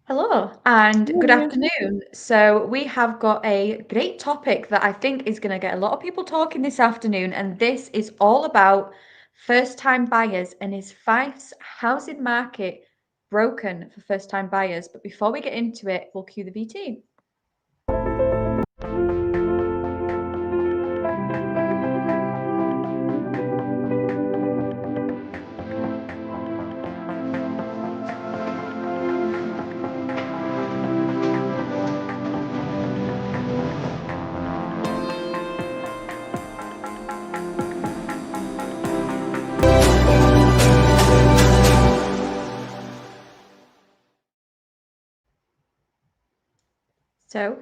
Hello and good Hello. afternoon. So, we have got a great topic that I think is going to get a lot of people talking this afternoon, and this is all about first time buyers and is Fife's housing market broken for first time buyers? But before we get into it, we'll cue the VT. So,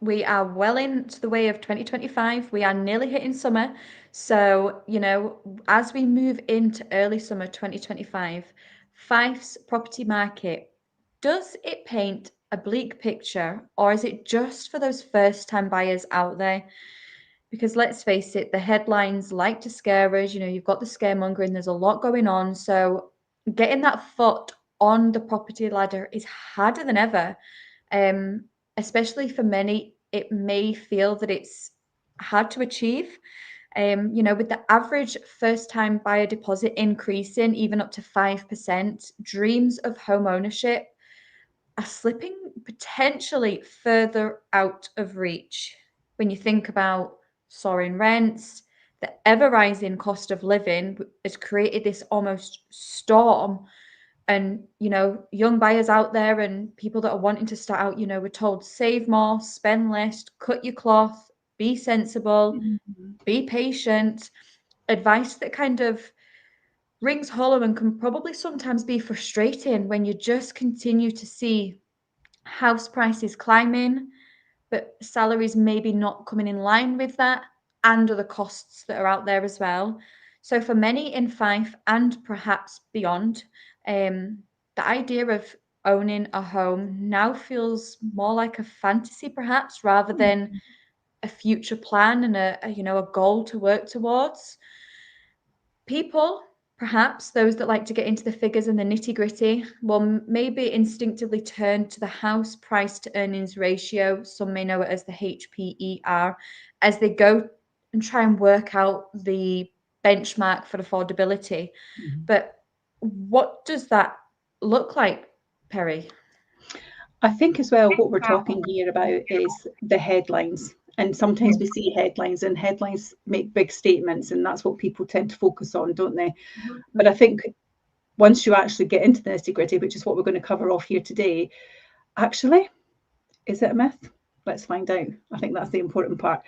we are well into the way of 2025. We are nearly hitting summer. So, as we move into early summer 2025, Fife's property market, does it paint a bleak picture or is it just for those first time buyers out there? Because let's face it, the headlines like to scare us. You've got the scaremongering, there's a lot going on. So, getting that foot on the property ladder is harder than ever. Um, Especially for many, it may feel that it's hard to achieve. With the average first time buyer deposit increasing even up to 5%, dreams of home ownership are slipping potentially further out of reach. When you think about soaring rents, the ever rising cost of living has created this almost storm. And young buyers out there and people that are wanting to start out, we're told save more, spend less, cut your cloth, be sensible, Mhm. be patient. Advice that kind of rings hollow and can probably sometimes be frustrating when you just continue to see house prices climbing, but salaries maybe not coming in line with that, and other costs that are out there as well. So for many in Fife and perhaps beyond, the idea of owning a home now feels more like a fantasy, perhaps, rather than a future plan and a goal to work towards. People, perhaps those that like to get into the figures and the nitty-gritty, will maybe instinctively turn to the house price to earnings ratio, some may know it as the HPER, as they go and try and work out the benchmark for affordability. Mhm. But what does that look like, Perrie? I think as well, what we're talking here about is the headlines. And sometimes we see headlines, and headlines make big statements, and that's what people tend to focus on, don't they? But I think once you actually get into the nitty gritty, which is what we're going to cover off here today, actually, is it a myth? Let's find out. I think that's the important part.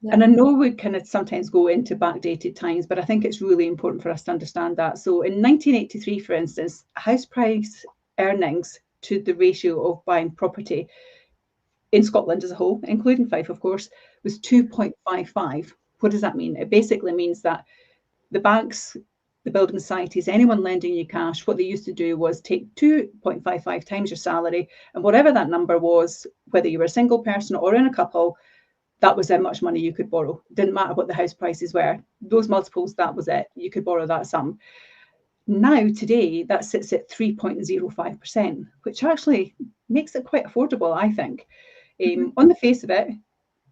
Yeah. And I know we kind of sometimes go into backdated times, but I think it's really important for us to understand that. So in 1983, for instance, house price earnings to the ratio of buying property in Scotland as a whole, including Fife, of course, was 2.55. What does that mean? It basically means that the banks, the building societies, anyone lending you cash, what they used to do was take 2.55 times your salary, and whatever that number was, whether you were a single person or in a couple, that was how much money you could borrow. It didn't matter what the house prices were. Those multiples, that was it. You could borrow that sum. Now, today, that sits at 3.05%, which actually makes it quite affordable, I think. Mhm. On the face of it,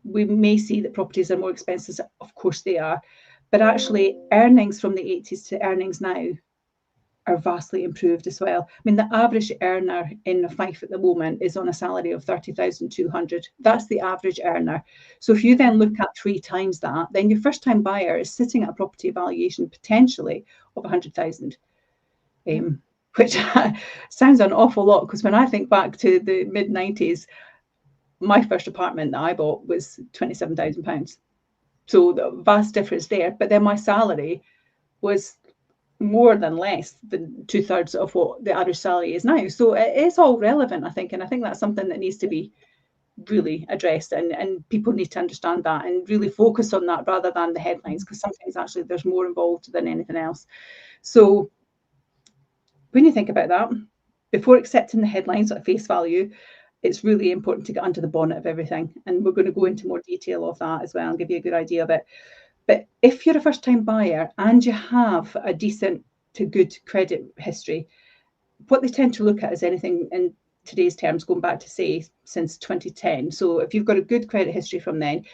we may see that properties are more expensive. Of course, they are. But actually, earnings from the 80s to earnings now are vastly improved as well. I mean, the average earner in Fife at the moment is on a salary of 30,200. That's the average earner. So if you then look at 3 times that, then your first time buyer is sitting at a property valuation potentially of 100,000. Yeah. Which sounds an awful lot, because when I think back to the mid 90s, my first apartment that I bought was £27,000. So the vast difference there. But then my salary was more than less than 2/3 of what the average salary is now. So it is all relevant, I think. And I think that's something that needs to be really addressed, and people need to understand that and really focus on that rather than the headlines, because sometimes actually there's more involved than anything else. So when you think about that, before accepting the headlines at face value, it's really important to get under the bonnet of everything. And we're going to go into more detail of that as well and give you a good idea of it. But if you're a first time buyer and you have a decent to good credit history, what they tend to look at is anything in today's terms, going back to say since 2010. So if you've got a good credit history from then,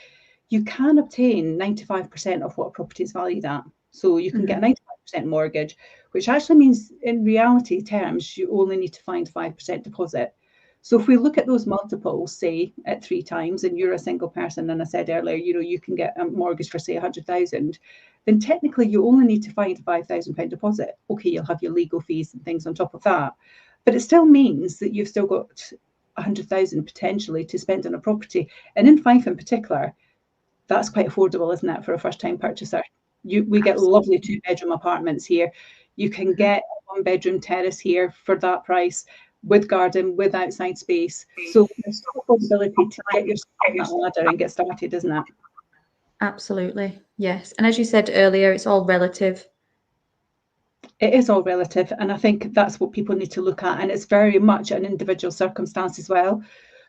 you can obtain 95% of what a property is valued at. So you can get a 95% mortgage, which actually means in reality terms, you only need to find 5% deposit. So if we look at those multiples, say at 3 times, and you're a single person, and I said earlier, you can get a mortgage for say 100,000, then technically you only need to find a £5,000 deposit. Okay, you'll have your legal fees and things on top of that, but it still means that you've still got 100,000 potentially to spend on a property. And in Fife in particular, that's quite affordable, isn't it, for a first-time purchaser? We get lovely 2-bedroom apartments here. You can get a 1-bedroom terrace here for that price, with garden, with outside space. So there's still affordability to get yourself on that ladder and get started, isn't it? Absolutely, yes. And as you said earlier, it's all relative. It is all relative, and I think that's what people need to look at, and it's very much an individual circumstance as well.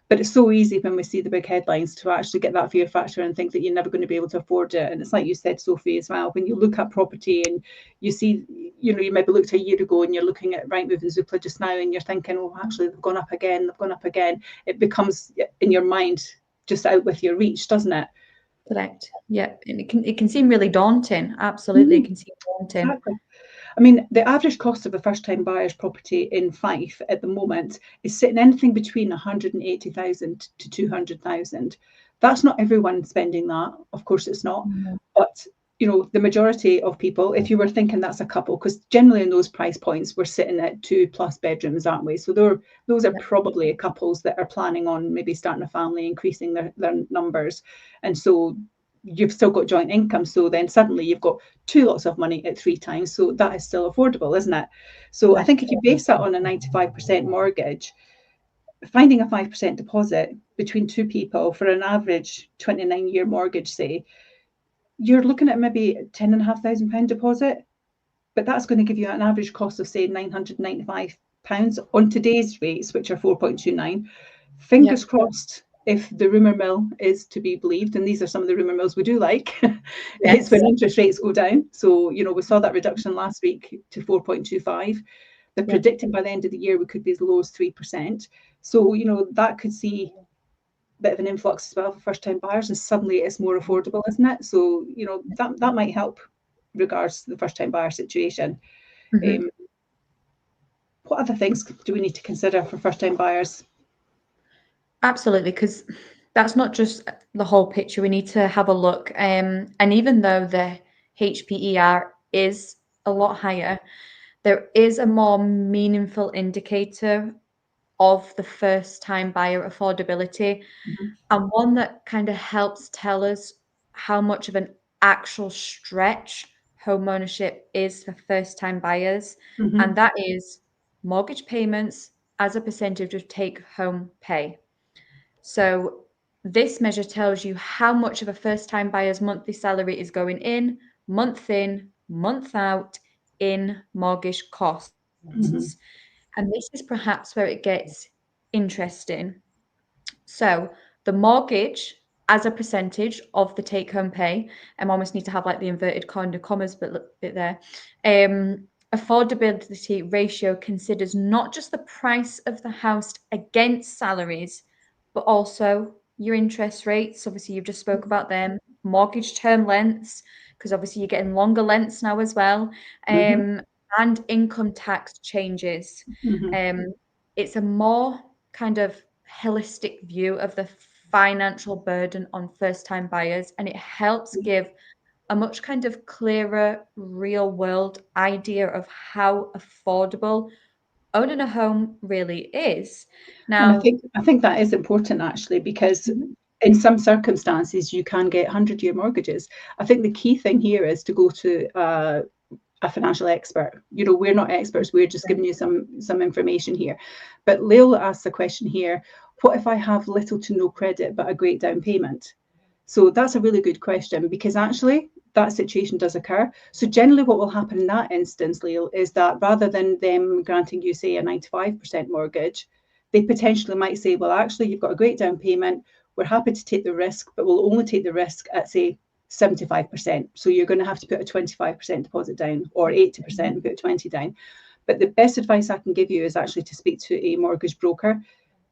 But it's so easy when we see the big headlines to actually get that fear factor and think that you're never going to be able to afford it. And it's like you said, Sophie, as well, when you look at property and you see, you maybe looked a year ago and you're looking at Rightmove and Zoopla just now and you're thinking, oh, actually, they've gone up again, they've gone up again. It becomes in your mind just out with your reach, doesn't it? Correct. Yeah, and it can seem really daunting. Absolutely, it can seem daunting. Exactly. I mean, the average cost of a first-time buyer's property in Fife at the moment is sitting anything between 180,000 to 200,000. That's not everyone spending that. Of course, it's not. But the majority of people, if you were thinking that's a couple, because generally in those price points, we're sitting at 2+ bedrooms, aren't we? So those are probably couples that are planning on maybe starting a family, increasing their numbers. And so you've still got joint income. So then suddenly you've got 2 lots of money at 3 times. So that is still affordable, isn't it? So I think if you base that on a 95% mortgage, finding a 5% deposit between 2 people for an average 29-year mortgage, say, you're looking at maybe £10,500 deposit, but that's going to give you an average cost of say £995 on today's rates, which are 4.29. Fingers crossed, if the rumour mill is to be believed, and these are some of the rumour mills we do like, it's when interest rates go down. So, we saw that reduction last week to 4.25. They're predicting by the end of the year we could be as low as 3%. So, that could see a bit of an influx as well for first-time buyers, and suddenly it's more affordable, isn't it? So, that might help regards to the first-time buyer situation. What other things do we need to consider for first-time buyers? Absolutely, because that's not just the whole picture. We need to have a look. And even though the HPER is a lot higher, there is a more meaningful indicator of the first-time buyer affordability, and one that kind of helps tell us how much of an actual stretch home ownership is for first-time buyers, and that is mortgage payments as a percentage of take-home pay. So this measure tells you how much of a first-time buyer's monthly salary is going in, month out, in mortgage costs. And this is perhaps where it gets interesting. So the mortgage as a percentage of the take-home pay, I almost need to have like the inverted commas bit there. Affordability ratio considers not just the price of the house against salaries, but also your interest rates. Obviously, you've just spoke about them, mortgage term lengths, because obviously you're getting longer lengths now as well, and income tax changes. It's a more kind of holistic view of the financial burden on first-time buyers, and it helps give a much kind of clearer real world idea of how affordable owning a home really is. Now, and I think that is important actually, because in some circumstances you can get 100-year mortgages. I think the key thing here is to go to a financial expert. We're not experts, we're just giving you some information here. But Lil asked the question here, what if I have little to no credit but a great down payment? So that's a really good question, because actually that situation does occur. So generally what will happen in that instance, Lil, is that rather than them granting you, say, a 95% mortgage, they potentially might say, well, actually, you've got a great down payment, we're happy to take the risk, but we'll only take the risk at, say, 75%. So you're going to have to put a 25% deposit down, or 80% and put 20 down. But the best advice I can give you is actually to speak to a mortgage broker.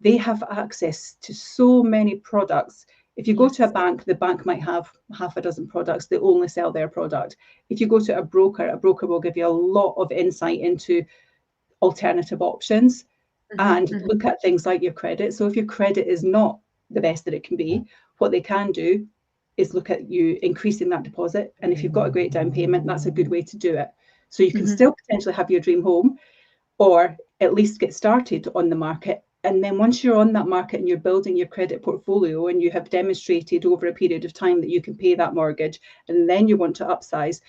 They have access to so many products. If you go to a bank, the bank might have half a dozen products. They only sell their product. If you go to a broker will give you a lot of insight into alternative options and look at things like your credit. So if your credit is not the best that it can be, what they can do is look at you increasing that deposit. And if you've got a great down payment, that's a good way to do it. So you can still potentially have your dream home, or at least get started on the market. And then once you're on that market and you're building your credit portfolio and you have demonstrated over a period of time that you can pay that mortgage, and then you want to upsize,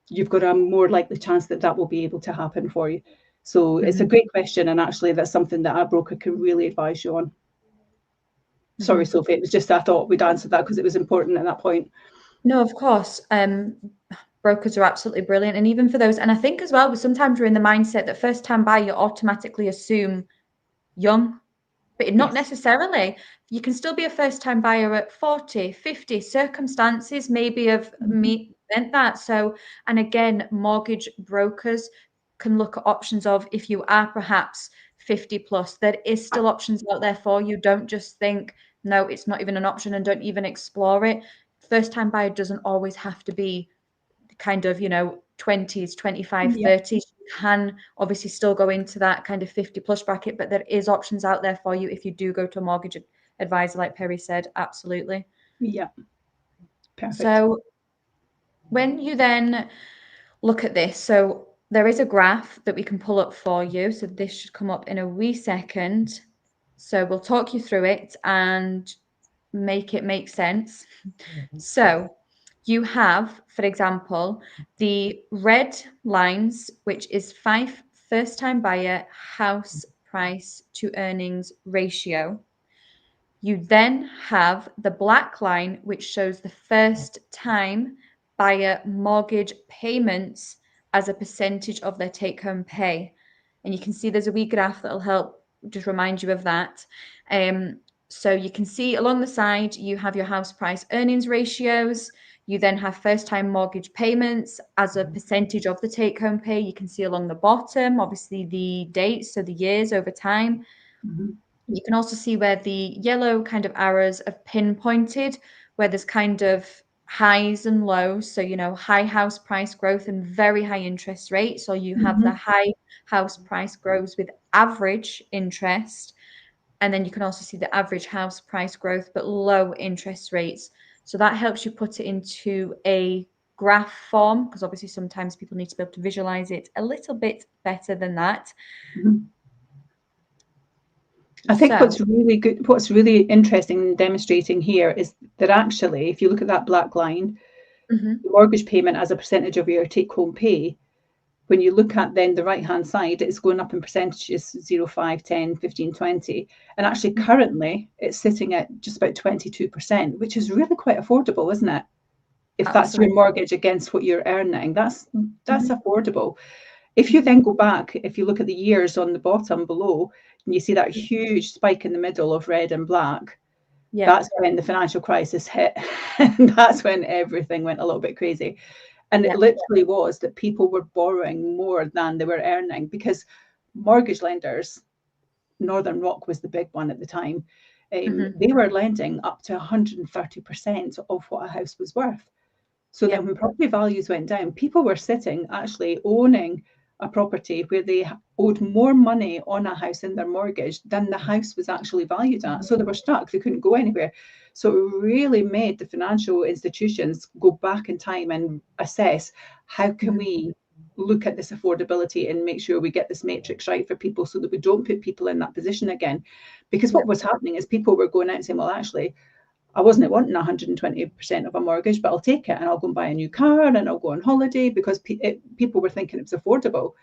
you've got a more likely chance that that will be able to happen for you. So it's a great question, and actually that's something that our broker can really advise you on. Sorry, Sophie, it was just I thought we'd answer that because it was important at that point. No, of course. Brokers are absolutely brilliant. And even for those, and I think as well, sometimes we're in the mindset that first time buyer, you automatically assume young, but not necessarily. You can still be a first time buyer at 40, 50. Circumstances maybe have meant that. So, and again, mortgage brokers can look at options of if you are perhaps 50 plus, there is still options out there for you. Don't just think, no, it's not even an option, and don't even explore it. First time buyer doesn't always have to be kind of, 20s, 25, 30s. You can obviously still go into that kind of 50 plus bracket, but there is options out there for you if you do go to a mortgage advisor, like Perrie said. Absolutely. Yeah. Perfect. So when you then look at this, so there is a graph that we can pull up for you. So this should come up in a wee second. So we'll talk you through it and make it make sense. So you have, for example, the red lines, which is Fife first time buyer house price to earnings ratio. You then have the black line, which shows the first time buyer mortgage payments as a percentage of their take home pay. And you can see there's a wee graph that'll help just remind you of that. So you can see along the side, you have your house price earnings ratios. You then have first time mortgage payments as a percentage of the take home pay. You can see along the bottom, obviously the dates, so the years over time. You can also see where the yellow kind of arrows are pinpointed, where there's kind of highs and lows. So, high house price growth and very high interest rates. So you have the high house price growth with average interest. And then you can also see the average house price growth, but low interest rates. So that helps you put it into a graph form, because obviously sometimes people need to be able to visualize it a little bit better than that. I think what's really interesting in demonstrating here is that actually, if you look at that black line, the mortgage payment as a percentage of your take-home pay, when you look at then the right-hand side, it's going up in percentages 0, 5, 10, 15, 20. And actually currently it's sitting at just about 22%, which is really quite affordable, isn't it? If that's your mortgage against what you're earning, that's affordable. If you then go back, if you look at the years on the bottom below, and you see that huge spike in the middle of red and black, that's when the financial crisis hit. And that's when everything went a little bit crazy. And it literally was that people were borrowing more than they were earning, because mortgage lenders, Northern Rock was the big one at the time, they were lending up to 130% of what a house was worth. So then when property values went down, people were sitting actually owning a property where they owed more money on a house in their mortgage than the house was actually valued at. So they were stuck, they couldn't go anywhere. So it really made the financial institutions go back in time and assess, how can we look at this affordability and make sure we get this matrix right for people so that we don't put people in that position again. Because what was happening is people were going out and saying, well, actually, I wasn't wanting 120% of a mortgage, but I'll take it and I'll go and buy a new car and I'll go on holiday, because people were thinking it was affordable.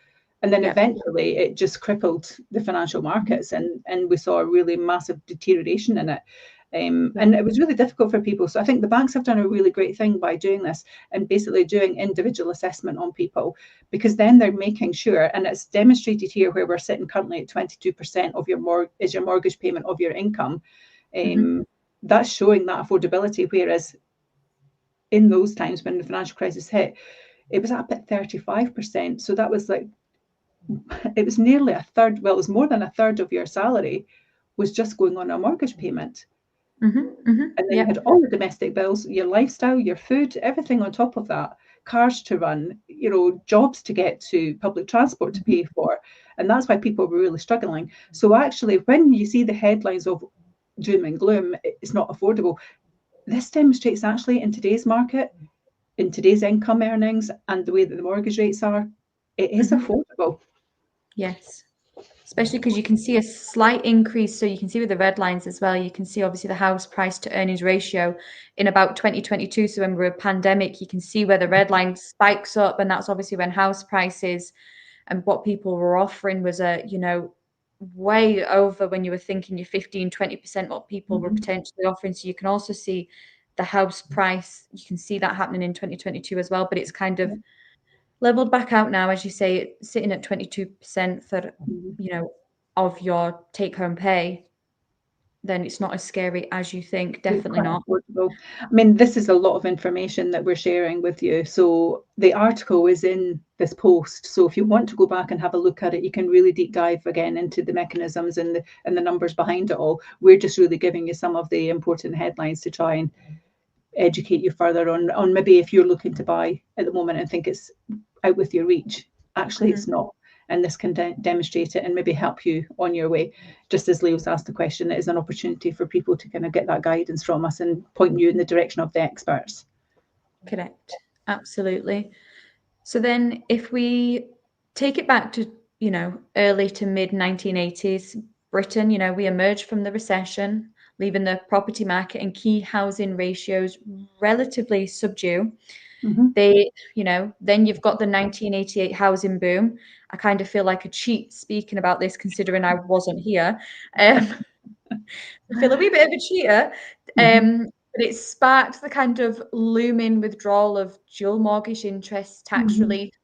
And then eventually it just crippled the financial markets, and we saw a really massive deterioration in it. And it was really difficult for people. So I think the banks have done a really great thing by doing this and basically doing individual assessment on people, because then they're making sure, and it's demonstrated here where we're sitting currently at 22% of your mortgage payment of your income. That's showing that affordability, whereas in those times when the financial crisis hit, it was up at 35%. So that was like it was nearly a third, well, it was more than a third of your salary was just going on a mortgage payment. And then you had all the domestic bills, your lifestyle, your food, everything on top of that, cars to run, jobs to get to, public transport to pay for. And that's why people were really struggling. So actually, when you see the headlines of doom and gloom, it's not affordable. This demonstrates actually in today's market, in today's income earnings and the way that the mortgage rates are, it is affordable. Yes. Especially because you can see a slight increase. So you can see with the red lines as well, you can see obviously the house price to earnings ratio in about 2022. So when we were a pandemic, you can see where the red line spikes up. And that's obviously when house prices and what people were offering was way over when you were thinking your 15, 20% what people were potentially offering. So you can also see the house price, you can see that happening in 2022 as well. But it's kind of leveled back out now, as you say, sitting at 22% for, of your take-home pay, then it's not as scary as you think. Definitely Quite not. affordable. I mean, this is a lot of information that we're sharing with you. So the article is in this post. So if you want to go back and have a look at it, you can really deep dive again into the mechanisms and the numbers behind it all. We're just really giving you some of the important headlines to try and educate you further on maybe if you're looking to buy at the moment and think it's out with your reach. Actually, it's not. And this can demonstrate it and maybe help you on your way. Just as Leo's asked the question, it is an opportunity for people to kind of get that guidance from us and point you in the direction of the experts. Correct. Absolutely. So then if we take it back to, early to mid 1980s, Britain, we emerged from the recession, leaving the property market and key housing ratios relatively subdued. They, then you've got the 1988 housing boom. I kind of feel like a cheat speaking about this, considering I wasn't here. I feel a wee bit of a cheater. But it sparked the kind of looming withdrawal of dual mortgage interest tax relief.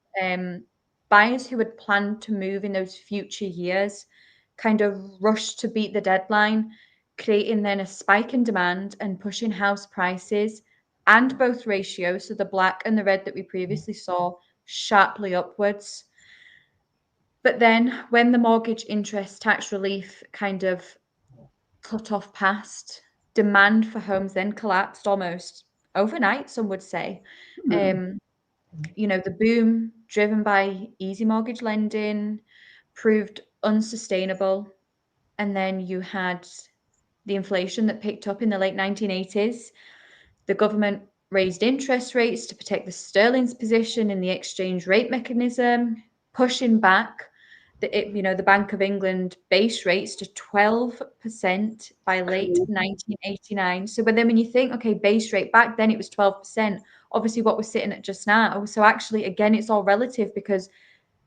Buyers who had planned to move in those future years kind of rushed to beat the deadline, creating then a spike in demand and pushing house prices and both ratios, so the black and the red that we previously saw, sharply upwards. But then when the mortgage interest tax relief kind of cut off past, demand for homes then collapsed almost overnight, some would say. The boom driven by easy mortgage lending proved unsustainable. And then you had the inflation that picked up in the late 1980s. The government raised interest rates to protect the sterling's position in the exchange rate mechanism, pushing back the Bank of England base rates to 12% by late 1989. So, but then when you think, okay, base rate back then it was 12%, obviously what we're sitting at just now. So actually, again, it's all relative because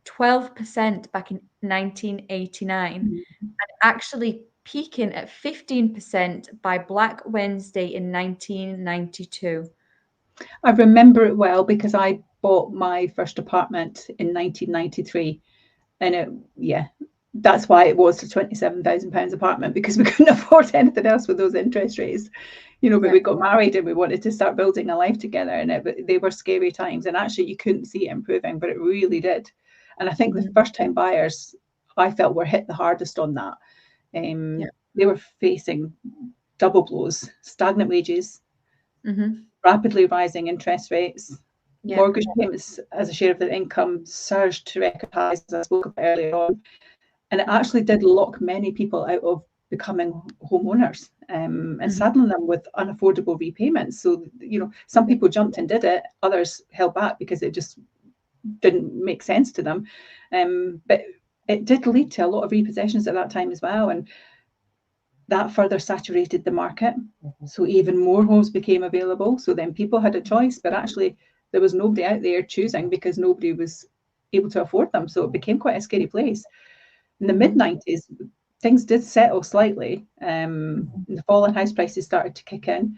12% back in 1989 and actually peaking at 15% by Black Wednesday in 1992. I remember it well because I bought my first apartment in 1993. And that's why it was a £27,000 apartment, because we couldn't afford anything else with those interest rates. But we got married and we wanted to start building a life together, and they were scary times. And actually, you couldn't see it improving, but it really did. And I think the first-time buyers, I felt, were hit the hardest on that. They were facing double blows: stagnant wages, rapidly rising interest rates, mortgage payments as a share of their income surged to record highs, as I spoke about earlier on. And it actually did lock many people out of becoming homeowners and saddling them with unaffordable repayments. So, some people jumped and did it, others held back because it just didn't make sense to them. But it did lead to a lot of repossessions at that time as well. And that further saturated the market. So even more homes became available. So then people had a choice, but actually there was nobody out there choosing because nobody was able to afford them. So it became quite a scary place. In the mid-90s, things did settle slightly. The fall in house prices started to kick in.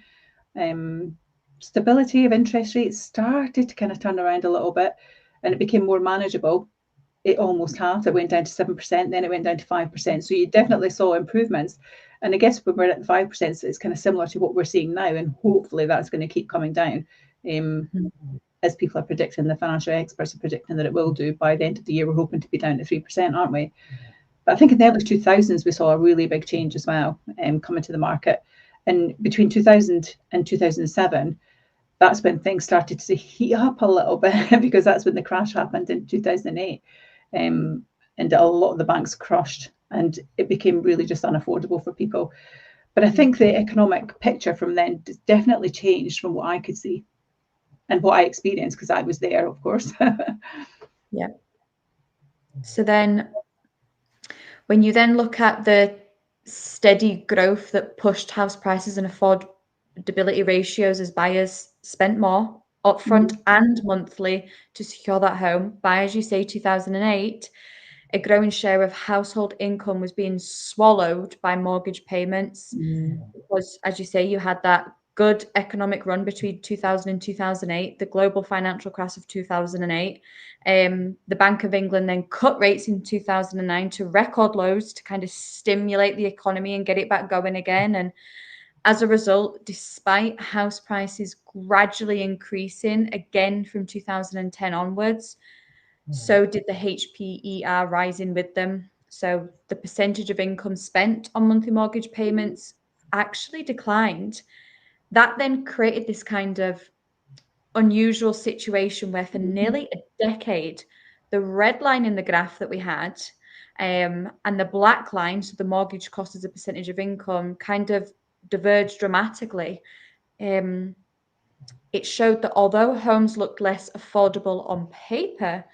Stability of interest rates started to kind of turn around a little bit, and it became more manageable. It almost halved. It went down to 7%, then it went down to 5%. So you definitely saw improvements. And I guess when we're at the 5%, it's kind of similar to what we're seeing now, and hopefully that's going to keep coming down. And as people are predicting, the financial experts are predicting that it will do by the end of the year. We're hoping to be down to 3%, aren't we? But I think in the early 2000s, we saw a really big change as well coming to the market. And between 2000 and 2007, that's when things started to heat up a little bit because that's when the crash happened in 2008. And a lot of the banks crushed and it became really just unaffordable for people. But I think the economic picture from then definitely changed from what I could see and what I experienced, because I was there, of course. Yeah. So then when you then look at the steady growth that pushed house prices and affordability ratios as buyers spent more upfront and monthly to secure that home, by, as you say, 2008, a growing share of household income was being swallowed by mortgage payments. Because, as you say, you had that good economic run between 2000 and 2008, the global financial crash of 2008. The Bank of England then cut rates in 2009 to record lows to kind of stimulate the economy and get it back going again. And as a result, despite house prices gradually increasing again from 2010 onwards, so did the HPER rising with them. So the percentage of income spent on monthly mortgage payments actually declined. That then created this kind of unusual situation where for nearly a decade, the red line in the graph that we had and the black line, so the mortgage cost as a percentage of income, kind of diverged dramatically. It showed that although homes looked less affordable on paper,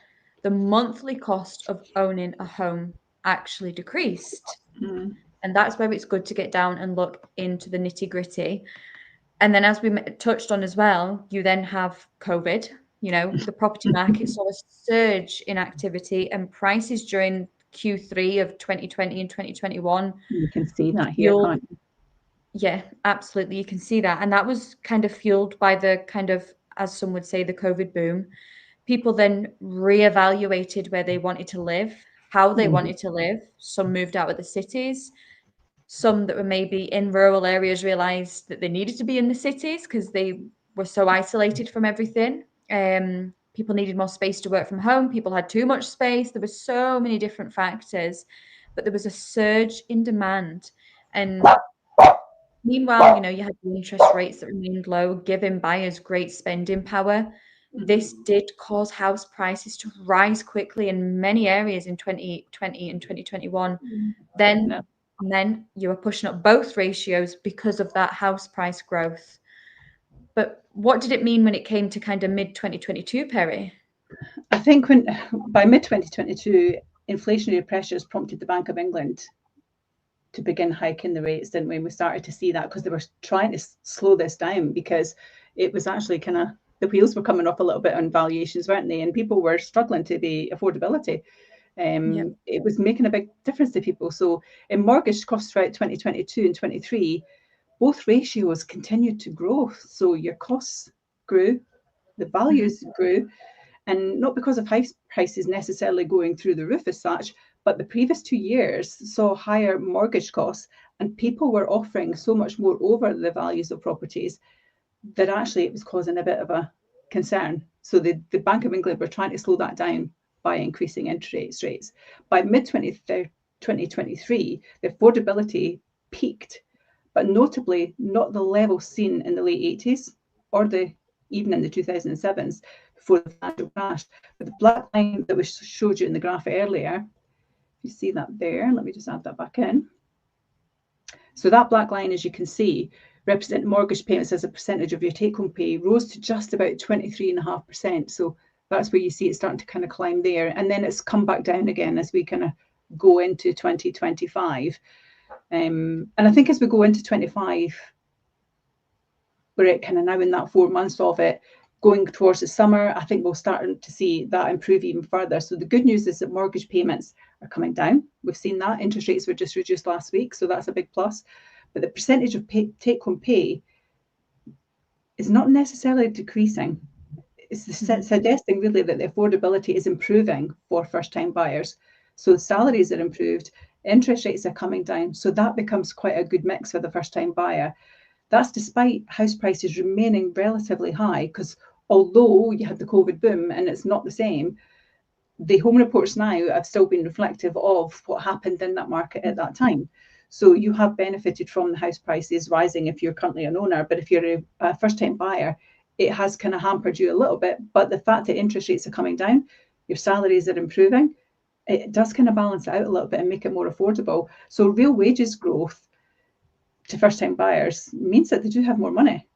the monthly cost of owning a home actually decreased. And that's where it's good to get down and look into the nitty gritty. And then, as we touched on as well, you then have COVID. You know, the property market saw a surge in activity and prices during Q3 of 2020 and 2021. You can see that here, can't you? Yeah, absolutely. You can see that. And that was kind of fueled by the kind of, as some would say, the COVID boom. People then reevaluated where they wanted to live, how they wanted to live. Some moved out of the cities. Some that were maybe in rural areas realized that they needed to be in the cities because they were so isolated from everything. People needed more space to work from home. People had too much space. There were so many different factors, but there was a surge in demand. And meanwhile, you know, you had the interest rates that remained low, giving buyers great spending power. This did cause house prices to rise quickly in many areas in 2020 and 2021. Then you were pushing up both ratios because of that house price growth. But what did it mean when it came to kind of mid-2022, Perrie? I think by mid-2022, inflationary pressures prompted the Bank of England to begin hiking the rates, didn't we? We started to see that because they were trying to slow this down, because it was actually kind of, the wheels were coming off a little bit on valuations, weren't they? And people were struggling to the affordability. It was making a big difference to people. So in mortgage costs throughout 2022 and 23, both ratios continued to grow. So your costs grew, the values grew, and not because of house prices necessarily going through the roof as such, but the previous 2 years saw higher mortgage costs, and people were offering so much more over the values of properties that actually it was causing a bit of a concern. So the Bank of England were trying to slow that down by increasing interest rates. By mid-2023, the affordability peaked, but notably not the level seen in the late 80s or even in the 2007s before the financial crash. But the black line that we showed you in the graph earlier, you see that there, let me just add that back in. So that black line, as you can see, represent mortgage payments as a percentage of your take-home pay, rose to just about 23.5%. So that's where you see it starting to kind of climb there. And then it's come back down again as we kind of go into 2025. And I think as we go into 25, we're kind of now in that 4 months of it, going towards the summer, I think we'll start to see that improve even further. So the good news is that mortgage payments are coming down. We've seen that. Interest rates were just reduced last week, so that's a big plus. But the percentage of take-home pay is not necessarily decreasing. It's suggesting really that the affordability is improving for first-time buyers. So the salaries are improved, interest rates are coming down. So that becomes quite a good mix for the first-time buyer. That's despite house prices remaining relatively high, because although you had the COVID boom and it's not the same, the home reports now have still been reflective of what happened in that market at that time. So you have benefited from the house prices rising if you're currently an owner, but if you're a first-time buyer, it has kind of hampered you a little bit. But the fact that interest rates are coming down, your salaries are improving, it does kind of balance it out a little bit and make it more affordable. So real wages growth to first-time buyers means that they do have more money.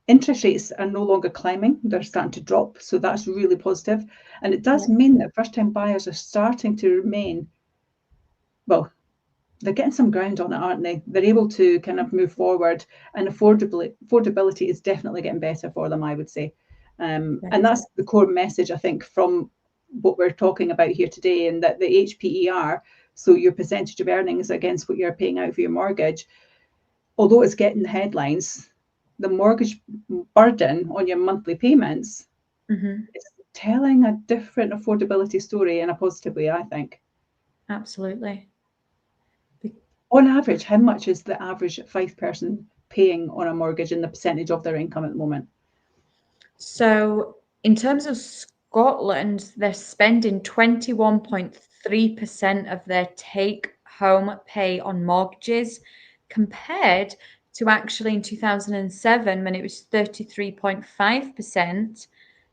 Interest rates are no longer climbing, they're starting to drop, so that's really positive. And it does mean that first-time buyers are starting to remain, well, they're getting some ground on it, aren't they? They're able to kind of move forward, and affordability is definitely getting better for them, I would say. And that's the core message, I think, from what we're talking about here today, and that the HPER, so your percentage of earnings against what you're paying out for your mortgage, although it's getting the headlines, the mortgage burden on your monthly payments is telling a different affordability story in a positive way, I think. Absolutely. On average, how much is the average Fife person paying on a mortgage and the percentage of their income at the moment? So in terms of Scotland, they're spending 21.3% of their take-home pay on mortgages, compared to actually in 2007 when it was 33.5%.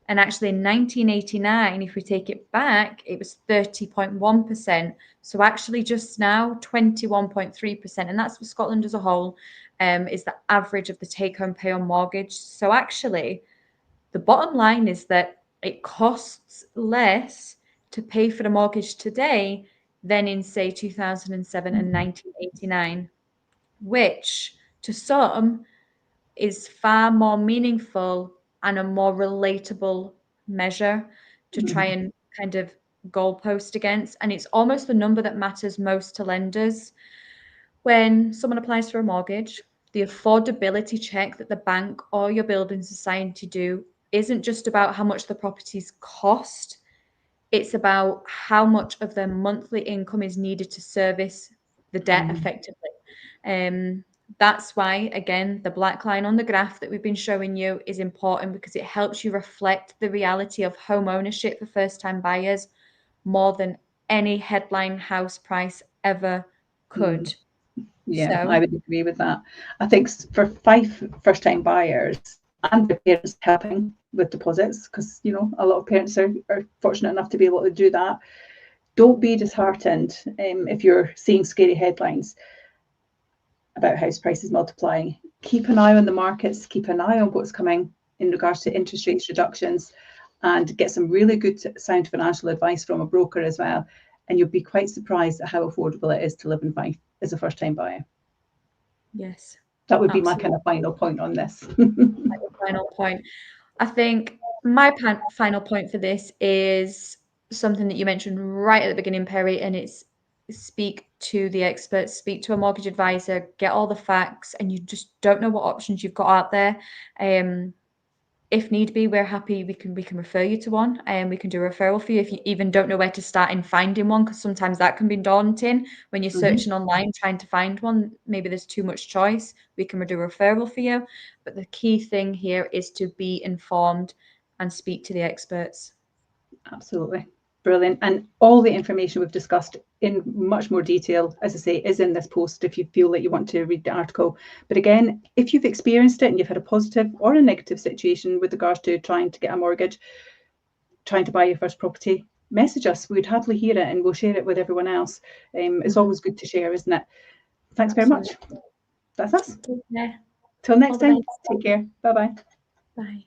And actually in 1989, if we take it back, it was 30.1%. So actually just now 21.3%. And that's for Scotland as a whole, is the average of the take-home pay on mortgage. So actually, the bottom line is that it costs less to pay for the mortgage today than in, say, 2007 and 1989, which to some is far more meaningful and a more relatable measure to try and kind of goalpost against. And it's almost the number that matters most to lenders. When someone applies for a mortgage, the affordability check that the bank or your building society do isn't just about how much the properties cost. It's about how much of their monthly income is needed to service the debt effectively. That's why, again, the black line on the graph that we've been showing you is important, because it helps you reflect the reality of home ownership for first-time buyers more than any headline house price ever could. Yeah, I would agree with that. I think for Fife first-time buyers and their parents helping with deposits, because a lot of parents are fortunate enough to be able to do that. Don't be disheartened if you're seeing scary headlines about house prices multiplying. Keep an eye on the markets, keep an eye on what's coming in regards to interest rates reductions, and get some really good sound financial advice from a broker as well. And you'll be quite surprised at how affordable it is to live in Fife as a first-time buyer. Yes. That would be my kind of final point on this. Final point. I think my final point for this is something that you mentioned right at the beginning, Perrie, and it's speak to the experts, speak to a mortgage advisor, get all the facts, and you just don't know what options you've got out there. If need be, we're happy. We can refer you to one, and we can do a referral for you if you even don't know where to start in finding one, because sometimes that can be daunting when you're searching online trying to find one. Maybe there's too much choice. We can do a referral for you, but the key thing here is to be informed and speak to the experts. Absolutely. Brilliant. And all the information we've discussed in much more detail, as I say, is in this post if you feel that you want to read the article. But again, if you've experienced it and you've had a positive or a negative situation with regards to trying to get a mortgage, trying to buy your first property, message us. We'd happily hear it and we'll share it with everyone else. It's always good to share, isn't it? Thanks very much. That's us. Take care. Till next time, take care. Bye-bye. Bye.